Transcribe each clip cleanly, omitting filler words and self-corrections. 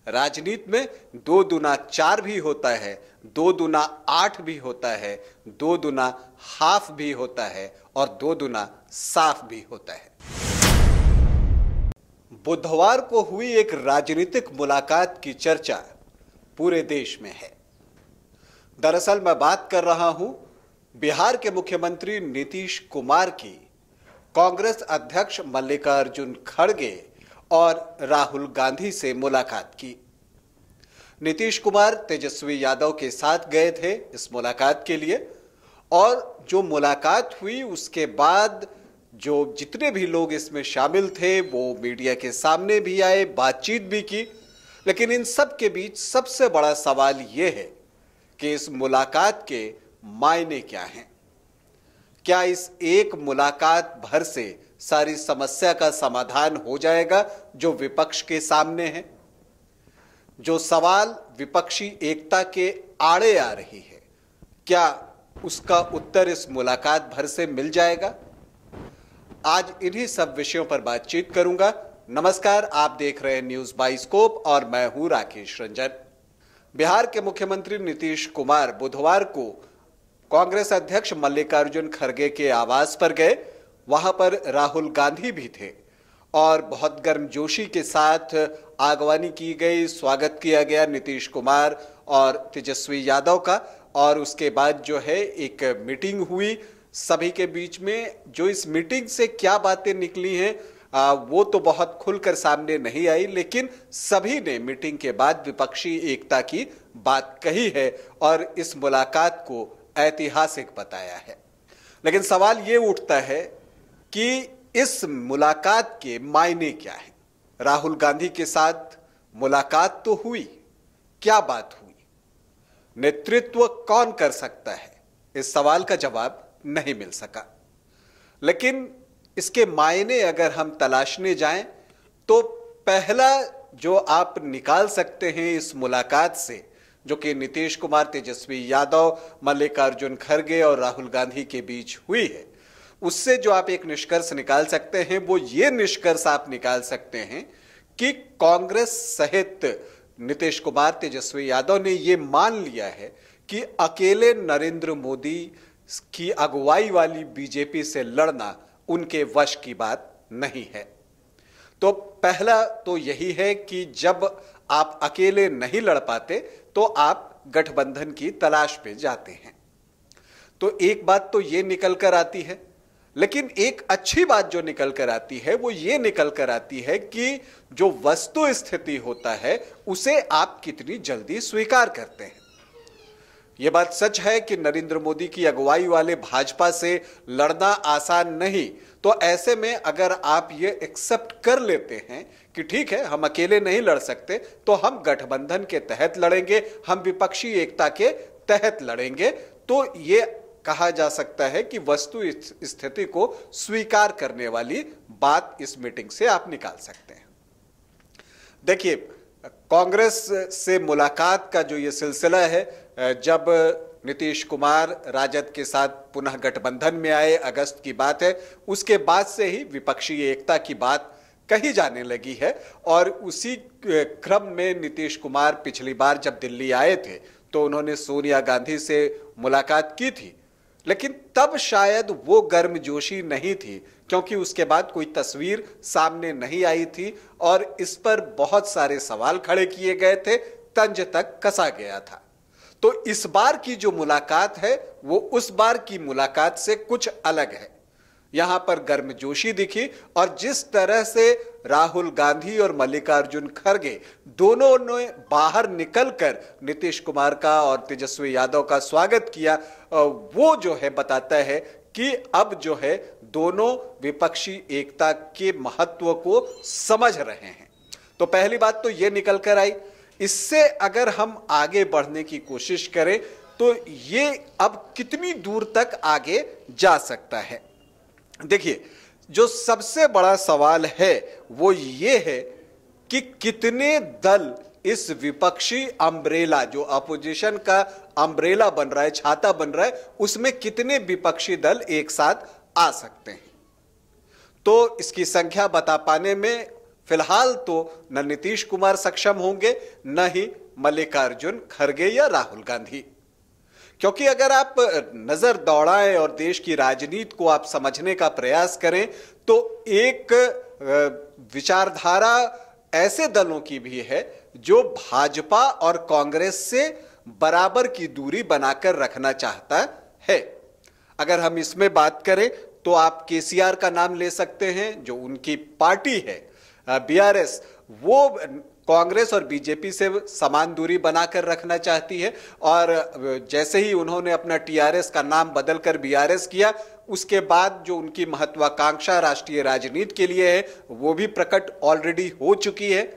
राजनीति में 2 दूना 4 भी होता है, 2 दूना 8 भी होता है, 2 दूना हाफ भी होता है और 2 दूना साफ भी होता है। बुधवार को हुई एक राजनीतिक मुलाकात की चर्चा पूरे देश में है। दरअसल मैं बात कर रहा हूं बिहार के मुख्यमंत्री नीतीश कुमार की कांग्रेस अध्यक्ष मल्लिकार्जुन खड़गे और राहुल गांधी से मुलाकात की। नीतीश कुमार तेजस्वी यादव के साथ गए थे इस मुलाकात के लिए और जो मुलाकात हुई उसके बाद जो जितने भी लोग इसमें शामिल थे वो मीडिया के सामने भी आए, बातचीत भी की। लेकिन इन सब के बीच सबसे बड़ा सवाल यह है कि इस मुलाकात के मायने क्या हैं? क्या इस एक मुलाकात भर से सारी समस्या का समाधान हो जाएगा जो विपक्ष के सामने है? जो सवाल विपक्षी एकता के आड़े आ रही है, क्या उसका उत्तर इस मुलाकात भर से मिल जाएगा? आज इन्हीं सब विषयों पर बातचीत करूंगा। नमस्कार, आप देख रहे हैं न्यूज बाइस्कोप और मैं हूं राकेश रंजन। बिहार के मुख्यमंत्री नीतीश कुमार बुधवार को कांग्रेस अध्यक्ष मल्लिकार्जुन खड़गे के आवास पर गए। वहां पर राहुल गांधी भी थे और बहुत गर्मजोशी के साथ आगवानी की गई, स्वागत किया गया नीतीश कुमार और तेजस्वी यादव का। और उसके बाद जो है एक मीटिंग हुई सभी के बीच में। जो इस मीटिंग से क्या बातें निकली हैं वो तो बहुत खुलकर सामने नहीं आई, लेकिन सभी ने मीटिंग के बाद विपक्षी एकता की बात कही है और इस मुलाकात को ऐतिहासिक बताया है। लेकिन सवाल ये उठता है कि इस मुलाकात के मायने क्या है? राहुल गांधी के साथ मुलाकात तो हुई, क्या बात हुई? नेतृत्व कौन कर सकता है? इस सवाल का जवाब नहीं मिल सका। लेकिन इसके मायने अगर हम तलाशने जाएं तो पहला जो आप निकाल सकते हैं इस मुलाकात से, जो कि नीतीश कुमार, तेजस्वी यादव, मल्लिकार्जुन खड़गे और राहुल गांधी के बीच हुई है, उससे जो आप एक निष्कर्ष निकाल सकते हैं वो ये निष्कर्ष आप निकाल सकते हैं कि कांग्रेस सहित नीतीश कुमार, तेजस्वी यादव ने ये मान लिया है कि अकेले नरेंद्र मोदी की अगुवाई वाली बीजेपी से लड़ना उनके वश की बात नहीं है। तो पहला तो यही है कि जब आप अकेले नहीं लड़ पाते तो आप गठबंधन की तलाश पे जाते हैं। तो एक बात तो ये निकल कर आती है। लेकिन एक अच्छी बात जो निकल कर आती है वो ये निकल कर आती है कि जो वस्तु स्थिति होता है उसे आप कितनी जल्दी स्वीकार करते हैं। यह बात सच है कि नरेंद्र मोदी की अगुवाई वाले भाजपा से लड़ना आसान नहीं। तो ऐसे में अगर आप ये एक्सेप्ट कर लेते हैं कि ठीक है, हम अकेले नहीं लड़ सकते तो हम गठबंधन के तहत लड़ेंगे, हम विपक्षी एकता के तहत लड़ेंगे, तो ये कहा जा सकता है कि वस्तु स्थिति को स्वीकार करने वाली बात इस मीटिंग से आप निकाल सकते हैं। देखिए, कांग्रेस से मुलाकात का जो ये सिलसिला है, जब नीतीश कुमार राजद के साथ पुनः गठबंधन में आए, अगस्त की बात है, उसके बाद से ही विपक्षी एकता की बात कही जाने लगी है। और उसी क्रम में नीतीश कुमार पिछली बार जब दिल्ली आए थे तो उन्होंने सोनिया गांधी से मुलाकात की थी, लेकिन तब शायद वो गर्मजोशी नहीं थी क्योंकि उसके बाद कोई तस्वीर सामने नहीं आई थी और इस पर बहुत सारे सवाल खड़े किए गए थे, तंज तक कसा गया था। तो इस बार की जो मुलाकात है वो उस बार की मुलाकात से कुछ अलग है। यहां पर गर्मजोशी दिखी और जिस तरह से राहुल गांधी और मल्लिकार्जुन खड़गे दोनों ने बाहर निकलकर नीतीश कुमार का और तेजस्वी यादव का स्वागत किया, वो जो है बताता है कि अब जो है दोनों विपक्षी एकता के महत्व को समझ रहे हैं। तो पहली बात तो ये निकल कर आई। इससे अगर हम आगे बढ़ने की कोशिश करें तो ये अब कितनी दूर तक आगे जा सकता है? देखिए, जो सबसे बड़ा सवाल है वो ये है कि कितने दल इस विपक्षी अम्ब्रेला, जो अपोजिशन का अम्ब्रेला बन रहा है, छाता बन रहा है, उसमें कितने विपक्षी दल एक साथ आ सकते हैं। तो इसकी संख्या बता पाने में फिलहाल तो न नीतीश कुमार सक्षम होंगे, न ही मल्लिकार्जुन खड़गे या राहुल गांधी। क्योंकि अगर आप नजर दौड़ाएं और देश की राजनीति को आप समझने का प्रयास करें तो एक विचारधारा ऐसे दलों की भी है जो भाजपा और कांग्रेस से बराबर की दूरी बनाकर रखना चाहता है। अगर हम इसमें बात करें तो आप केसीआर का नाम ले सकते हैं, जो उनकी पार्टी है बीआरएस, वो कांग्रेस और बीजेपी से समान दूरी बनाकर रखना चाहती है। और जैसे ही उन्होंने अपना टीआरएस का नाम बदलकर बीआरएस किया, उसके बाद जो उनकी महत्वाकांक्षा राष्ट्रीय राजनीति के लिए है वो भी प्रकट ऑलरेडी हो चुकी है।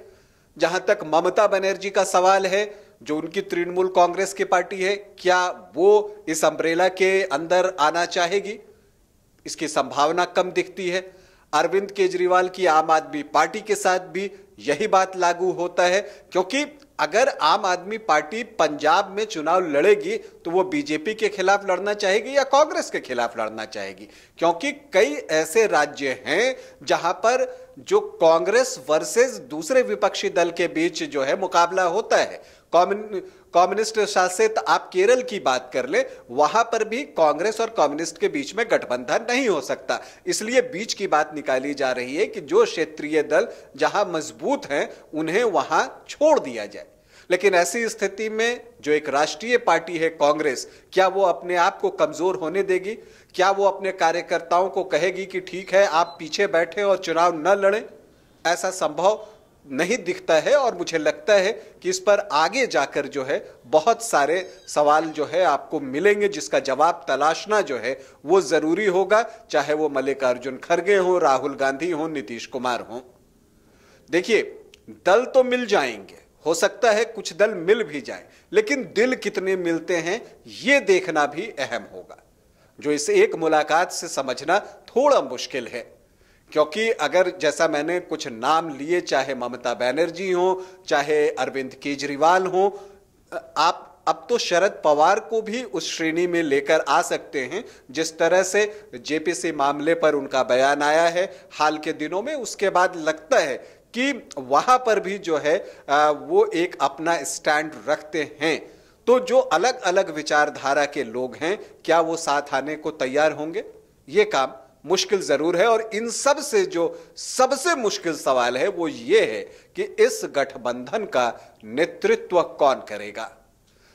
जहां तक ममता बनर्जी का सवाल है, जो उनकी तृणमूल कांग्रेस की पार्टी है, क्या वो इस अम्ब्रेला के अंदर आना चाहेगी? इसकी संभावना कम दिखती है। अरविंद केजरीवाल की आम आदमी पार्टी के साथ भी यही बात लागू होता है, क्योंकि अगर आम आदमी पार्टी पंजाब में चुनाव लड़ेगी तो वो बीजेपी के खिलाफ लड़ना चाहेगी या कांग्रेस के खिलाफ लड़ना चाहेगी? क्योंकि कई ऐसे राज्य हैं जहां पर जो कांग्रेस वर्सेस दूसरे विपक्षी दल के बीच जो है मुकाबला होता है। कम्युनिस्ट शासित आप केरल की बात कर ले, वहां पर भी कांग्रेस और कम्युनिस्ट के बीच में गठबंधन नहीं हो सकता। इसलिए बीच की बात निकाली जा रही है कि जो क्षेत्रीय दल जहां मजबूत हैं उन्हें वहां छोड़ दिया जाए। लेकिन ऐसी स्थिति में जो एक राष्ट्रीय पार्टी है कांग्रेस, क्या वो अपने आप को कमजोर होने देगी? क्या वो अपने कार्यकर्ताओं को कहेगी कि ठीक है आप पीछे बैठे और चुनाव न लड़ें? ऐसा संभव नहीं दिखता है। और मुझे लगता है कि इस पर आगे जाकर जो है बहुत सारे सवाल जो है आपको मिलेंगे, जिसका जवाब तलाशना जो है वो जरूरी होगा, चाहे वो मल्लिकार्जुन खड़गे हो, राहुल गांधी हो, नीतीश कुमार हो। देखिए, दल तो मिल जाएंगे, हो सकता है कुछ दल मिल भी जाए, लेकिन दिल कितने मिलते हैं ये देखना भी अहम होगा, जो इस एक मुलाकात से समझना थोड़ा मुश्किल है। क्योंकि अगर जैसा मैंने कुछ नाम लिए, चाहे ममता बनर्जी हो, चाहे अरविंद केजरीवाल हो, आप अब तो शरद पवार को भी उस श्रेणी में लेकर आ सकते हैं। जिस तरह से जेपीसी मामले पर उनका बयान आया है हाल के दिनों में, उसके बाद लगता है कि वहां पर भी जो है वो एक अपना स्टैंड रखते हैं। तो जो अलग अलग विचारधारा के लोग हैं, क्या वो साथ आने को तैयार होंगे? ये काम मुश्किल जरूर है। और इन सब से जो सबसे मुश्किल सवाल है वो ये है कि इस गठबंधन का नेतृत्व कौन करेगा।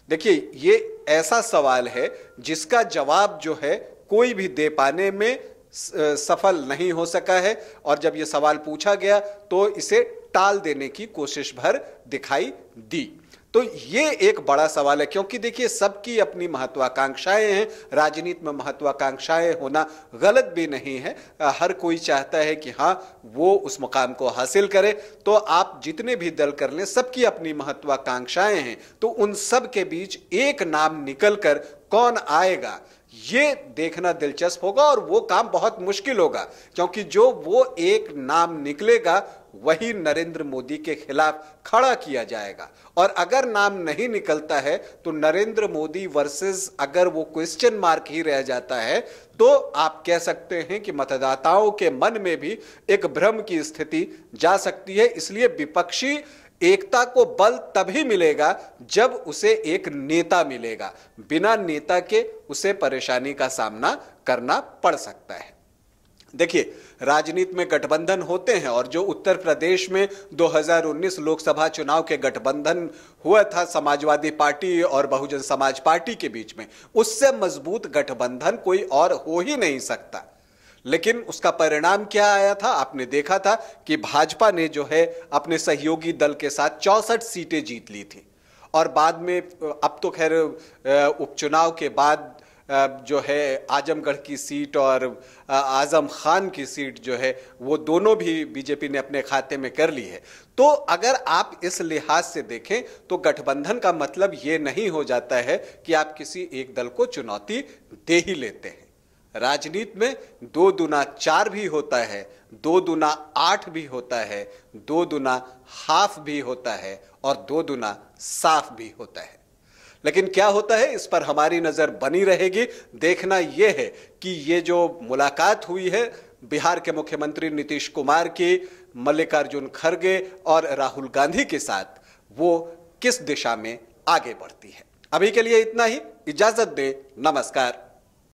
देखिए, ये ऐसा सवाल है जिसका जवाब जो है कोई भी दे पाने में सफल नहीं हो सका है। और जब यह सवाल पूछा गया तो इसे टाल देने की कोशिश भर दिखाई दी। तो ये एक बड़ा सवाल है, क्योंकि देखिए सबकी अपनी महत्वाकांक्षाएं हैं। राजनीति में महत्वाकांक्षाएं होना गलत भी नहीं है। हर कोई चाहता है कि हाँ वो उस मुकाम को हासिल करे। तो आप जितने भी दल कर लें, सबकी अपनी महत्वाकांक्षाएं हैं। तो उन सब के बीच एक नाम निकलकर कौन आएगा ये देखना दिलचस्प होगा। और वो काम बहुत मुश्किल होगा, क्योंकि जो वो एक नाम निकलेगा वही नरेंद्र मोदी के खिलाफ खड़ा किया जाएगा। और अगर नाम नहीं निकलता है तो नरेंद्र मोदी वर्सेस अगर वो क्वेश्चन मार्क ही रह जाता है, तो आप कह सकते हैं कि मतदाताओं के मन में भी एक भ्रम की स्थिति जा सकती है। इसलिए विपक्षी एकता को बल तभी मिलेगा जब उसे एक नेता मिलेगा। बिना नेता के उसे परेशानी का सामना करना पड़ सकता है। देखिए, राजनीति में गठबंधन होते हैं, और जो उत्तर प्रदेश में 2019 लोकसभा चुनाव के गठबंधन हुआ था समाजवादी पार्टी और बहुजन समाज पार्टी के बीच में, उससे मजबूत गठबंधन कोई और हो ही नहीं सकता। लेकिन उसका परिणाम क्या आया था? आपने देखा था कि भाजपा ने जो है अपने सहयोगी दल के साथ 64 सीटें जीत ली थी। और बाद में अब तो खैर उपचुनाव के बाद जो है आजमगढ़ की सीट और आजम खान की सीट जो है वो दोनों भी बीजेपी ने अपने खाते में कर ली है। तो अगर आप इस लिहाज से देखें तो गठबंधन का मतलब ये नहीं हो जाता है कि आप किसी एक दल को चुनौती दे ही लेते हैं। राजनीति में 2 दूना 4 भी होता है, 2 दूना 8 भी होता है, 2 दूना हाफ भी होता है, और 2 दूना साफ भी होता है। लेकिन क्या होता है इस पर हमारी नजर बनी रहेगी। देखना यह है कि ये जो मुलाकात हुई है बिहार के मुख्यमंत्री नीतीश कुमार की मल्लिकार्जुन खड़गे और राहुल गांधी के साथ वो किस दिशा में आगे बढ़ती है। अभी के लिए इतना ही, इजाजत दे, नमस्कार।